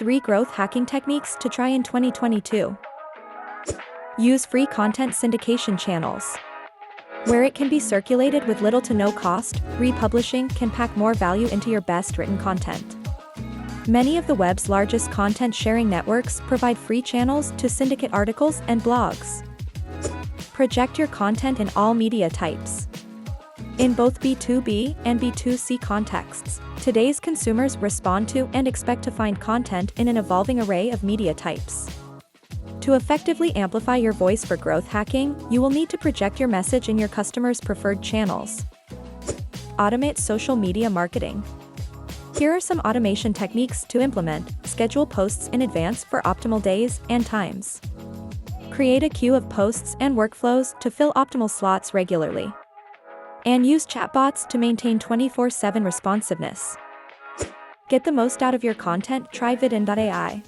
3 growth hacking techniques to try in 2022. Use free content syndication channels. Where it can be circulated with little to no cost, republishing can pack more value into your best written content. Many of the web's largest content sharing networks provide free channels to syndicate articles and blogs. Project your content in all media types. In both B2B and B2C contexts, today's consumers respond to and expect to find content in an evolving array of media types. To effectively amplify your voice for growth hacking, you will need to project your message in your customers' preferred channels. Automate social media marketing. Here are some automation techniques to implement. Schedule posts in advance for optimal days and times. Create a queue of posts and workflows to fill optimal slots regularly. And use chatbots to maintain 24/7 responsiveness. Get the most out of your content. Try vidon.ai.